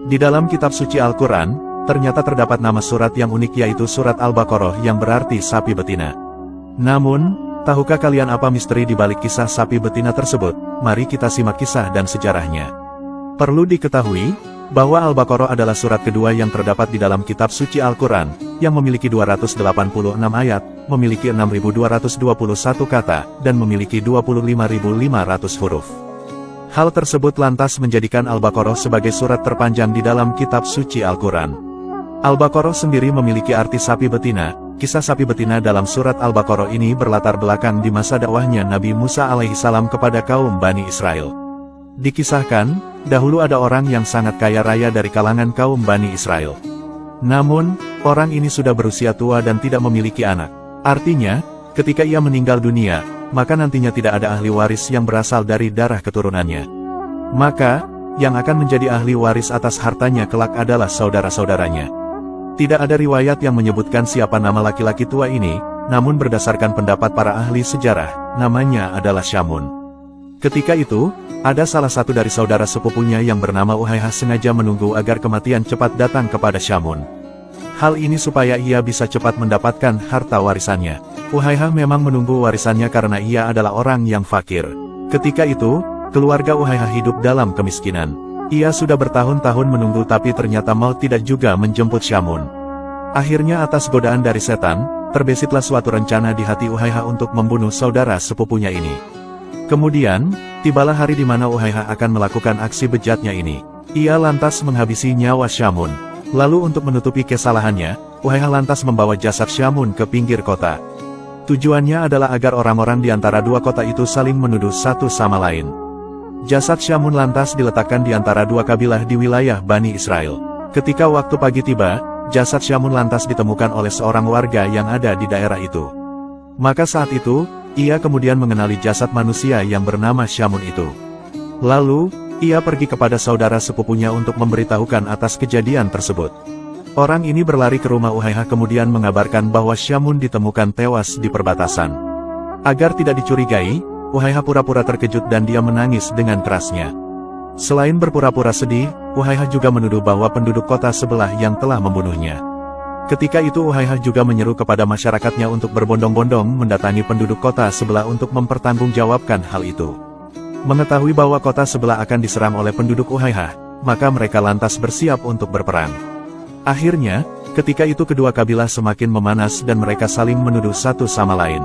Di dalam kitab suci Al-Quran, ternyata terdapat nama surat yang unik yaitu surat Al-Baqarah yang berarti sapi betina. Namun, tahukah kalian apa misteri di balik kisah sapi betina tersebut? Mari kita simak kisah dan sejarahnya. Perlu diketahui, bahwa Al-Baqarah adalah surat kedua yang terdapat di dalam kitab suci Al-Quran, yang memiliki 286 ayat, memiliki 6.221 kata, dan memiliki 25.500 huruf. Hal tersebut lantas menjadikan Al-Baqarah sebagai surat terpanjang di dalam kitab suci Al-Quran. Al-Baqarah sendiri memiliki arti sapi betina. Kisah sapi betina dalam surat Al-Baqarah ini berlatar belakang di masa dakwahnya Nabi Musa alaihissalam kepada kaum Bani Israel. Dikisahkan, dahulu ada orang yang sangat kaya raya dari kalangan kaum Bani Israel. Namun, orang ini sudah berusia tua dan tidak memiliki anak. Artinya, ketika ia meninggal dunia, maka nantinya tidak ada ahli waris yang berasal dari darah keturunannya. Maka, yang akan menjadi ahli waris atas hartanya kelak adalah saudara-saudaranya. Tidak ada riwayat yang menyebutkan siapa nama laki-laki tua ini, namun berdasarkan pendapat para ahli sejarah, namanya adalah Syamun. Ketika itu, ada salah satu dari saudara sepupunya yang bernama Uhaihah sengaja menunggu agar kematian cepat datang kepada Syamun. Hal ini supaya ia bisa cepat mendapatkan harta warisannya. Uhaihah memang menunggu warisannya karena ia adalah orang yang fakir. Ketika itu, keluarga Uhaihah hidup dalam kemiskinan. Ia sudah bertahun-tahun menunggu tapi ternyata maut tidak juga menjemput Syamun. Akhirnya atas godaan dari setan, terbesitlah suatu rencana di hati Uhaihah untuk membunuh saudara sepupunya ini. Kemudian, tibalah hari di mana Uhaihah akan melakukan aksi bejatnya ini. Ia lantas menghabisi nyawa Syamun. Lalu untuk menutupi kesalahannya, Uhaihah lantas membawa jasad Syamun ke pinggir kota. Tujuannya adalah agar orang-orang di antara dua kota itu saling menuduh satu sama lain. Jasad Syamun lantas diletakkan di antara dua kabilah di wilayah Bani Israel. Ketika waktu pagi tiba, jasad Syamun lantas ditemukan oleh seorang warga yang ada di daerah itu. Maka saat itu, ia kemudian mengenali jasad manusia yang bernama Syamun itu. Lalu, ia pergi kepada saudara sepupunya untuk memberitahukan atas kejadian tersebut. Orang ini berlari ke rumah Uhaihah kemudian mengabarkan bahwa Syamun ditemukan tewas di perbatasan. Agar tidak dicurigai, Uhaihah pura-pura terkejut dan dia menangis dengan kerasnya. Selain berpura-pura sedih, Uhaihah juga menuduh bahwa penduduk kota sebelah yang telah membunuhnya. Ketika itu Uhaihah juga menyeru kepada masyarakatnya untuk berbondong-bondong mendatangi penduduk kota sebelah untuk mempertanggungjawabkan hal itu. Mengetahui bahwa kota sebelah akan diserang oleh penduduk Uhaihah, maka mereka lantas bersiap untuk berperang. Akhirnya, ketika itu kedua kabilah semakin memanas dan mereka saling menuduh satu sama lain.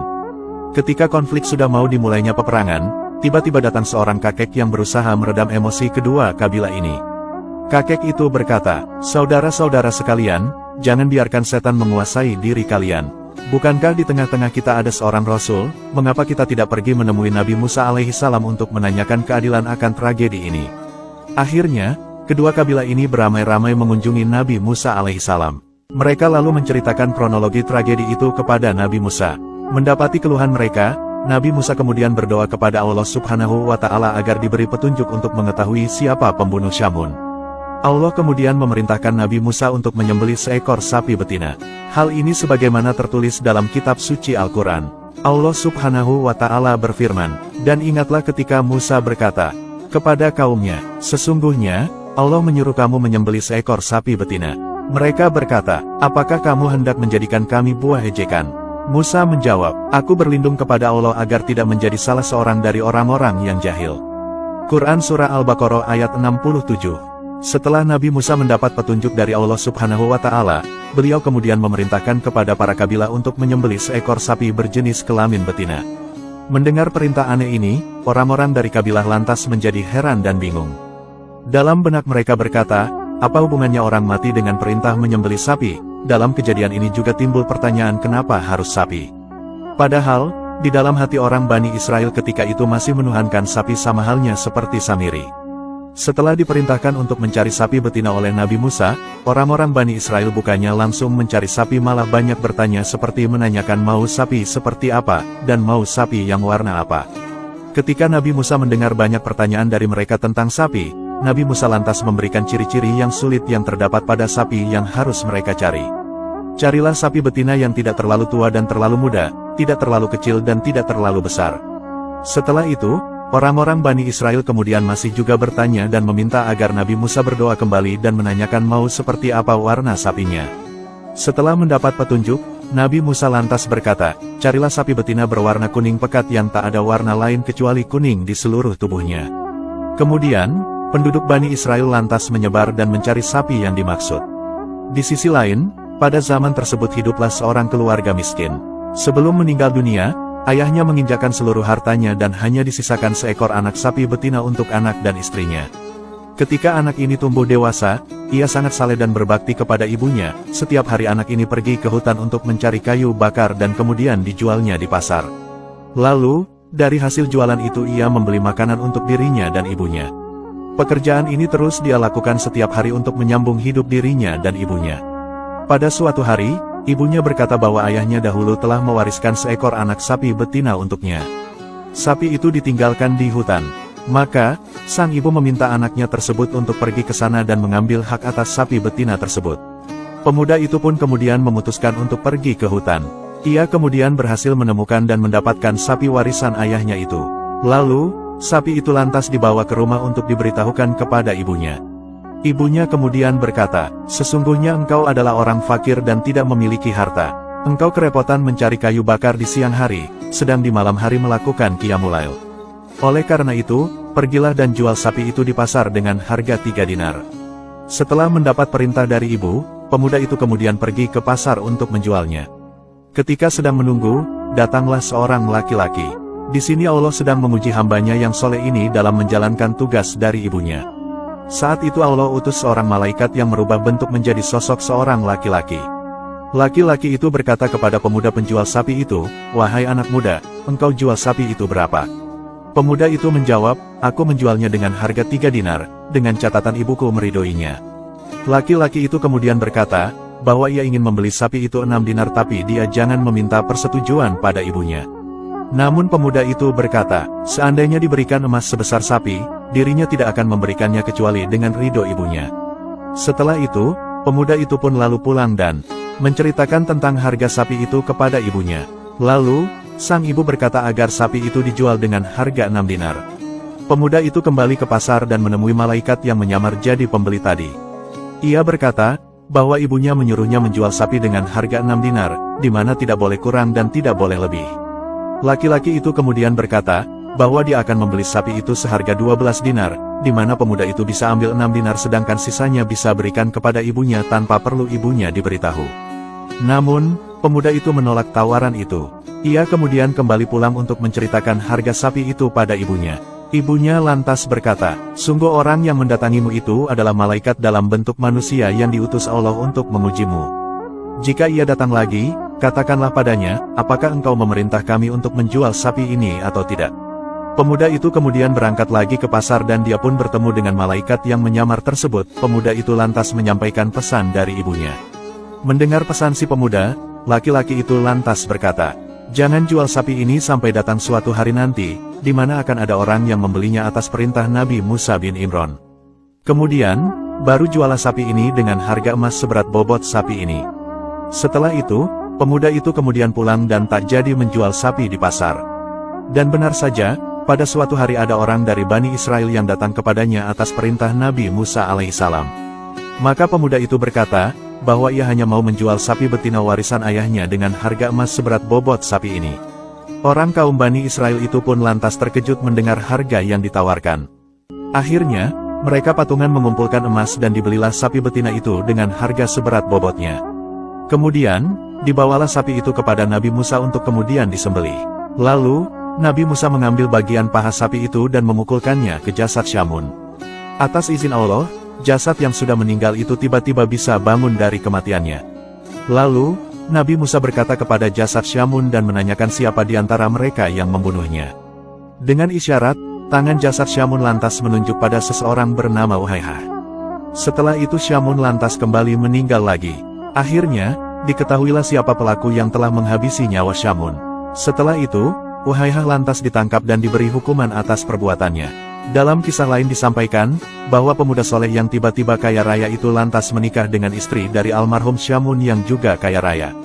Ketika konflik sudah mau dimulainya peperangan, tiba-tiba datang seorang kakek yang berusaha meredam emosi kedua kabilah ini. Kakek itu berkata, "Saudara-saudara sekalian, jangan biarkan setan menguasai diri kalian. Bukankah di tengah-tengah kita ada seorang Rasul, mengapa kita tidak pergi menemui Nabi Musa alaihissalam untuk menanyakan keadilan akan tragedi ini?" Akhirnya, kedua kabilah ini beramai-ramai mengunjungi Nabi Musa alaihissalam. Mereka lalu menceritakan kronologi tragedi itu kepada Nabi Musa. Mendapati keluhan mereka, Nabi Musa kemudian berdoa kepada Allah Subhanahu wa Ta'ala agar diberi petunjuk untuk mengetahui siapa pembunuh Syamun. Allah kemudian memerintahkan Nabi Musa untuk menyembelih seekor sapi betina. Hal ini sebagaimana tertulis dalam kitab suci Al-Quran. Allah Subhanahu wa Ta'ala berfirman, "Dan ingatlah ketika Musa berkata kepada kaumnya, sesungguhnya Allah menyuruh kamu menyembelih seekor sapi betina." Mereka berkata, "Apakah kamu hendak menjadikan kami buah ejekan?" Musa menjawab, "Aku berlindung kepada Allah agar tidak menjadi salah seorang dari orang-orang yang jahil." Quran Surah Al-Baqarah ayat 67. Setelah Nabi Musa mendapat petunjuk dari Allah Subhanahu wa Ta'ala, beliau kemudian memerintahkan kepada para kabilah untuk menyembelih seekor sapi berjenis kelamin betina. Mendengar perintah aneh ini, orang-orang dari kabilah lantas menjadi heran dan bingung. Dalam benak mereka berkata, apa hubungannya orang mati dengan perintah menyembelih sapi? Dalam kejadian ini juga timbul pertanyaan kenapa harus sapi. Padahal, di dalam hati orang Bani Israel ketika itu masih menuhankan sapi sama halnya seperti Samiri. Setelah diperintahkan untuk mencari sapi betina oleh Nabi Musa, orang-orang Bani Israel bukannya langsung mencari sapi malah banyak bertanya seperti menanyakan mau sapi seperti apa, dan mau sapi yang warna apa. Ketika Nabi Musa mendengar banyak pertanyaan dari mereka tentang sapi, Nabi Musa lantas memberikan ciri-ciri yang sulit yang terdapat pada sapi yang harus mereka cari. Carilah sapi betina yang tidak terlalu tua dan terlalu muda, tidak terlalu kecil dan tidak terlalu besar. Setelah itu, Orang-orang Bani Israel kemudian masih juga bertanya dan meminta agar Nabi Musa berdoa kembali dan menanyakan mau seperti apa warna sapinya. Setelah mendapat petunjuk, Nabi Musa lantas berkata, "Carilah sapi betina berwarna kuning pekat yang tak ada warna lain kecuali kuning di seluruh tubuhnya." Kemudian, penduduk Bani Israel lantas menyebar dan mencari sapi yang dimaksud. Di sisi lain, pada zaman tersebut hiduplah seorang keluarga miskin. Sebelum meninggal dunia, ayahnya menginjakkan seluruh hartanya dan hanya disisakan seekor anak sapi betina untuk anak dan istrinya. Ketika anak ini tumbuh dewasa, ia sangat saleh dan berbakti kepada ibunya. Setiap hari anak ini pergi ke hutan untuk mencari kayu bakar dan kemudian dijualnya di pasar. Lalu, dari hasil jualan itu ia membeli makanan untuk dirinya dan ibunya. Pekerjaan ini terus dia lakukan setiap hari untuk menyambung hidup dirinya dan ibunya. Pada suatu hari, ibunya berkata bahwa ayahnya dahulu telah mewariskan seekor anak sapi betina untuknya. Sapi itu ditinggalkan di hutan. Maka, sang ibu meminta anaknya tersebut untuk pergi ke sana dan mengambil hak atas sapi betina tersebut. Pemuda itu pun kemudian memutuskan untuk pergi ke hutan. Ia kemudian berhasil menemukan dan mendapatkan sapi warisan ayahnya itu. Lalu, sapi itu lantas dibawa ke rumah untuk diberitahukan kepada ibunya. Ibunya kemudian berkata, "Sesungguhnya engkau adalah orang fakir dan tidak memiliki harta. Engkau kerepotan mencari kayu bakar di siang hari, sedang di malam hari melakukan qiyamul lail. Oleh karena itu, pergilah dan jual sapi itu di pasar dengan harga 3 dinar." Setelah mendapat perintah dari ibu, pemuda itu kemudian pergi ke pasar untuk menjualnya. Ketika sedang menunggu, datanglah seorang laki-laki. Di sini Allah sedang memuji hambanya yang soleh ini dalam menjalankan tugas dari ibunya. Saat itu Allah utus seorang malaikat yang merubah bentuk menjadi sosok seorang laki-laki. Laki-laki itu berkata kepada pemuda penjual sapi itu, "Wahai anak muda, engkau jual sapi itu berapa?" Pemuda itu menjawab, "Aku menjualnya dengan harga 3 dinar, dengan catatan ibuku meridoinya." Laki-laki itu kemudian berkata, bahwa ia ingin membeli sapi itu 6 dinar tapi dia jangan meminta persetujuan pada ibunya. Namun pemuda itu berkata, seandainya diberikan emas sebesar sapi, dirinya tidak akan memberikannya kecuali dengan ridho ibunya. Setelah itu, pemuda itu pun lalu pulang dan menceritakan tentang harga sapi itu kepada ibunya. Lalu, sang ibu berkata agar sapi itu dijual dengan harga 6 dinar. Pemuda itu kembali ke pasar dan menemui malaikat yang menyamar jadi pembeli tadi. Ia berkata, bahwa ibunya menyuruhnya menjual sapi dengan harga 6 dinar, di mana tidak boleh kurang dan tidak boleh lebih. Laki-laki itu kemudian berkata, bahwa dia akan membeli sapi itu seharga 12 dinar, di mana pemuda itu bisa ambil 6 dinar sedangkan sisanya bisa berikan kepada ibunya tanpa perlu ibunya diberitahu. Namun, pemuda itu menolak tawaran itu. Ia kemudian kembali pulang untuk menceritakan harga sapi itu pada ibunya. Ibunya lantas berkata, sungguh orang yang mendatangimu itu adalah malaikat dalam bentuk manusia yang diutus Allah untuk mengujimu. Jika ia datang lagi, katakanlah padanya, apakah engkau memerintah kami untuk menjual sapi ini atau tidak? Pemuda itu kemudian berangkat lagi ke pasar dan dia pun bertemu dengan malaikat yang menyamar tersebut. Pemuda itu lantas menyampaikan pesan dari ibunya. Mendengar pesan si pemuda, laki-laki itu lantas berkata, jangan jual sapi ini sampai datang suatu hari nanti, di mana akan ada orang yang membelinya atas perintah Nabi Musa bin Imran. Kemudian, baru jualah sapi ini dengan harga emas seberat bobot sapi ini. Setelah itu, pemuda itu kemudian pulang dan tak jadi menjual sapi di pasar. Dan benar saja, pada suatu hari ada orang dari Bani Israel yang datang kepadanya atas perintah Nabi Musa alaihissalam. Maka pemuda itu berkata, bahwa ia hanya mau menjual sapi betina warisan ayahnya dengan harga emas seberat bobot sapi ini. Orang kaum Bani Israel itu pun lantas terkejut mendengar harga yang ditawarkan. Akhirnya, mereka patungan mengumpulkan emas dan dibelilah sapi betina itu dengan harga seberat bobotnya. Kemudian, dibawalah sapi itu kepada Nabi Musa untuk kemudian disembelih. Lalu, Nabi Musa mengambil bagian paha sapi itu dan memukulkannya ke jasad Syamun. Atas izin Allah, jasad yang sudah meninggal itu tiba-tiba bisa bangun dari kematiannya. Lalu, Nabi Musa berkata kepada jasad Syamun dan menanyakan siapa di antara mereka yang membunuhnya. Dengan isyarat, tangan jasad Syamun lantas menunjuk pada seseorang bernama Uhaihah. Setelah itu Syamun lantas kembali meninggal lagi. Akhirnya, diketahuilah siapa pelaku yang telah menghabisi nyawa Syamun. Setelah itu, Uhaihah lantas ditangkap dan diberi hukuman atas perbuatannya. Dalam kisah lain disampaikan, bahwa pemuda soleh yang tiba-tiba kaya raya itu lantas menikah dengan istri dari almarhum Syamun yang juga kaya raya.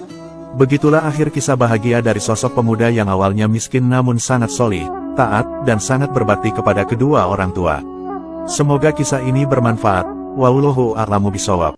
Begitulah akhir kisah bahagia dari sosok pemuda yang awalnya miskin namun sangat soleh, taat, dan sangat berbakti kepada kedua orang tua. Semoga kisah ini bermanfaat. Wallahu a'lamu bishawab.